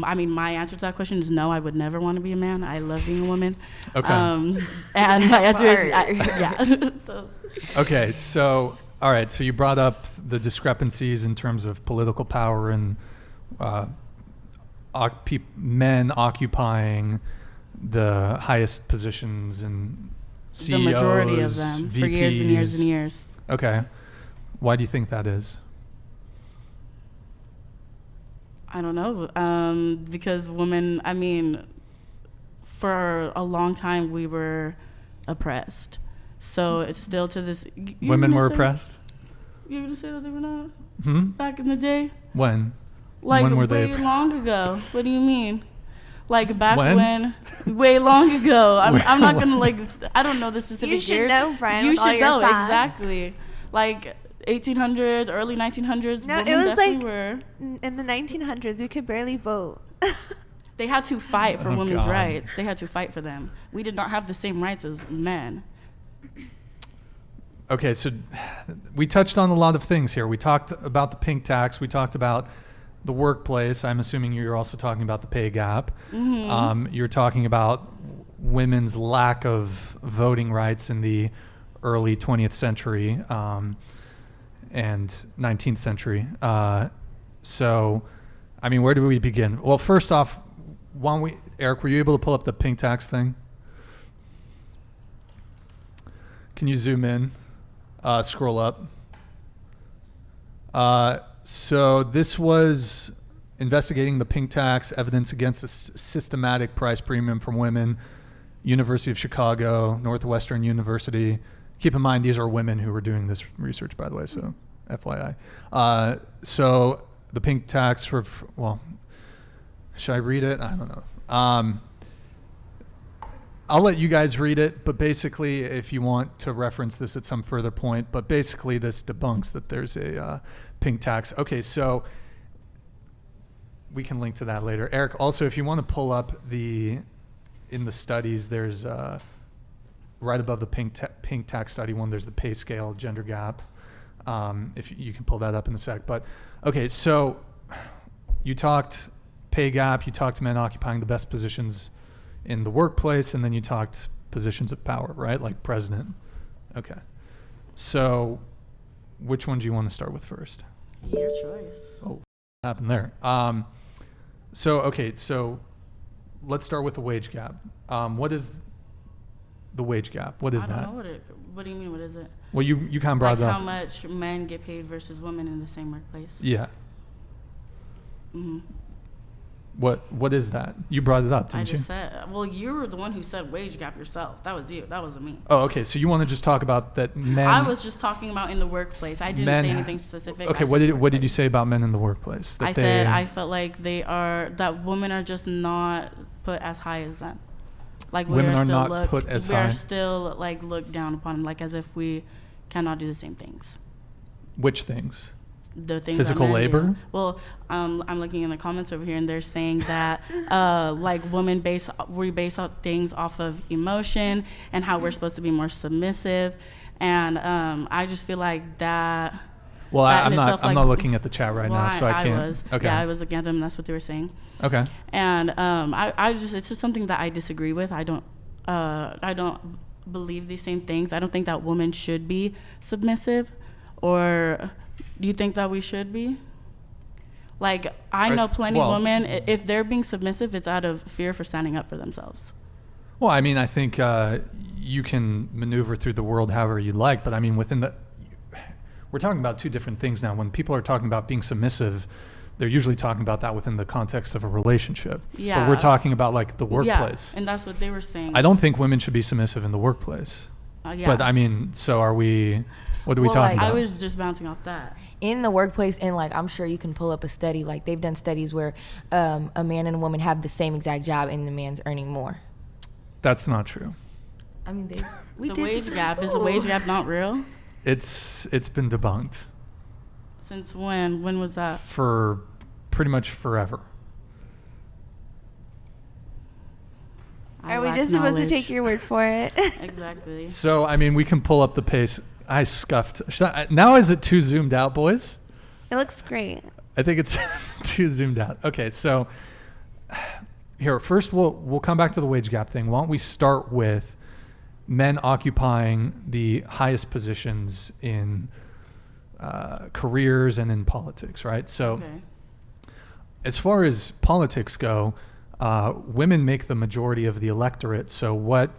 I mean, my answer to that question is no. I would never want to be a man. I love being a woman. Okay. And my answer is yeah. So. Okay, so all right. So you brought up the discrepancies in terms of political power and men occupying the highest positions and CEOs, the majority of them VPs. For years and years and years. Okay. Why do you think that is? I don't know. Because women, I mean, for a long time we were oppressed. So it's still to this. Women were oppressed? You were going to say that they were not? Back in the day? When? Like when were way long ago. What do you mean? Like back when? Way long ago. I'm not going to I don't know the specific years. You should know, Brian. You should know, facts. Exactly. Like 1800s, early 1900s. No, it was like in the 1900s, we could barely vote. They had to fight for women's rights. They had to fight for them. We did not have the same rights as men. Okay, so we touched on a lot of things here. We talked about the pink tax. We talked about the workplace. I'm assuming you're also talking about the pay gap. You're talking about women's lack of voting rights in the early 20th century. And 19th century. So, I mean, where do we begin? Well, first off, Eric, were you able to pull up the pink tax thing? Can you zoom in? Scroll up. So this was investigating the pink tax, evidence against a systematic price premium from women, University of Chicago, Northwestern University. Keep in mind, these are women who were doing this research, by the way, so FYI. So the pink tax, should I read it? I don't know. I'll let you guys read it, but basically, if you want to reference this at some further point, but basically this debunks that there's a pink tax. Okay, so we can link to that later. Eric, also, if you want to pull up in the studies, there's right above the pink tax study one, there's the pay scale, gender gap. If you can pull that up in a sec. But okay, so you talked pay gap, you talked men occupying the best positions in the workplace, and then you talked positions of power, right? Like president. Okay. So which one do you want to start with first? Your choice. Oh, what happened there? So let's start with the wage gap. What is the wage gap? What is that? I don't know what do you mean, what is it? Well, you kind of brought it up. How much men get paid versus women in the same workplace. Yeah. What is that? You brought it up, didn't you? I just said, well, you were the one who said wage gap yourself. That was you. That wasn't me. Oh, okay. So you want to just talk about that men... I was just talking about in the workplace. I didn't say anything specific. Okay, what did you say about men in the workplace? I said I felt like that women are just not put as high as them. Like women are not put as high. We are still like looked down upon, like as if we cannot do the same things. Which things? The things physical labor. Well, I'm looking in the comments over here, and they're saying that like women we base things off of emotion and how we're supposed to be more submissive, and I just feel like that. Well, I'm not looking at the chat right now, so I can't. Okay. Yeah, I was looking at them. That's what they were saying. Okay. And it's just something that I disagree with. I don't believe these same things. I don't think that women should be submissive, or do you think that we should be? Like, I know plenty of women, if they're being submissive, it's out of fear for standing up for themselves. Well, I mean, I think you can maneuver through the world however you like, but I mean, we're talking about two different things now. When people are talking about being submissive, they're usually talking about that within the context of a relationship. Yeah. But we're talking about like the workplace. Yeah, and that's what they were saying. I don't think women should be submissive in the workplace. Yeah. But I mean, so are we, what are we talking about? I was just bouncing off that. In the workplace, and like I'm sure you can pull up a study, like they've done studies where a man and a woman have the same exact job and the man's earning more. That's not true. I mean, the wage gap, is the wage gap not real? It's been debunked. Since when? When was that? For pretty much forever. Are we just supposed to take your word for it? Exactly. So, I mean, we can pull up the pace. I scuffed. Now is it too zoomed out, boys? It looks great. I think it's too zoomed out. Okay, so here, first we'll come back to the wage gap thing. Why don't we start with men occupying the highest positions in careers and in politics, right? So as far as politics go, women make the majority of the electorate. So what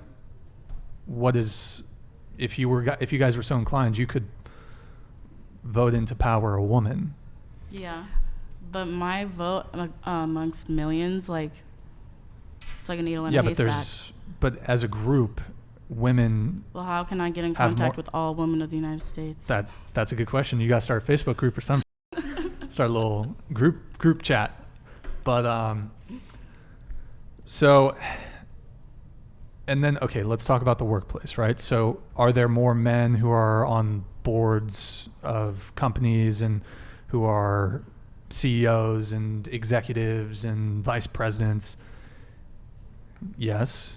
is, if you guys were so inclined, you could vote into power a woman. Yeah, but my vote amongst millions, like, it's like a needle in a haystack. But as a group, women. Well, how can I get in contact with all women of the United States? That's a good question. You got to start a Facebook group or something. Start a little group chat. But so, and then, okay, let's talk about the workplace, right? So are there more men who are on boards of companies and who are CEOs and executives and vice presidents? Yes,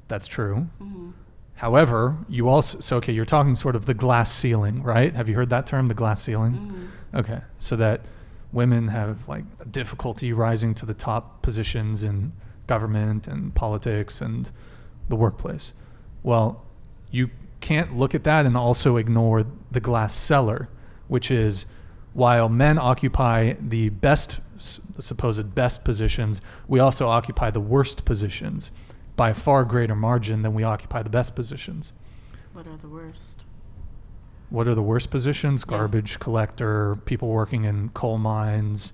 that's true. Mm-hmm. However, you also, okay, you're talking sort of the glass ceiling, right? Have you heard that term, the glass ceiling? Mm-hmm. Okay, so that women have like a difficulty rising to the top positions in government and politics and the workplace. Well, you can't look at that and also ignore the glass cellar, which is while men occupy the supposed best positions, we also occupy the worst positions by a far greater margin than we occupy the best positions. What are the worst? What are the worst positions? Yeah. Garbage collector, people working in coal mines,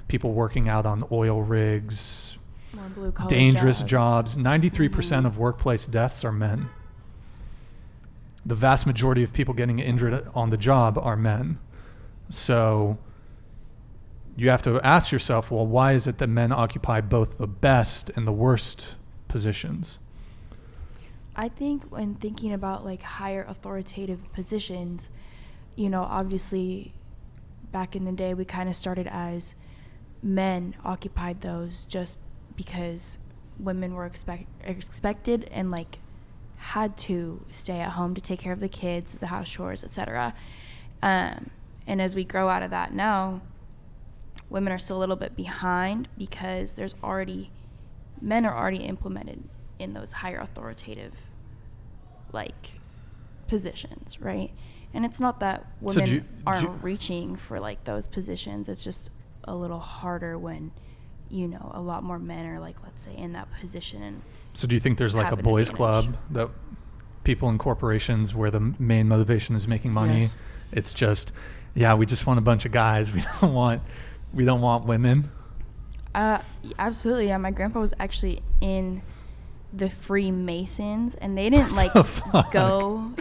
people working out on oil rigs, more blue-collar dangerous jobs. 93% of workplace deaths are men. The vast majority of people getting injured on the job are men. So you have to ask yourself, well, why is it that men occupy both the best and the worst positions? I think when thinking about like higher authoritative positions, you know, obviously back in the day we kind of started as men occupied those just because women were expected and like had to stay at home to take care of the kids, the house chores, etc. And as we grow out of that now, women are still a little bit behind because men are already implemented in those higher authoritative like positions, right? And it's not that women aren't reaching for like those positions. It's just a little harder when, you know, a lot more men are like, let's say, in that position. And so do you think there's like a boys club that people in corporations where the main motivation is making money? Yes. It's just, yeah, we just want a bunch of guys. We don't want women. Absolutely. Yeah, my grandpa was actually in the Freemasons, and they didn't like go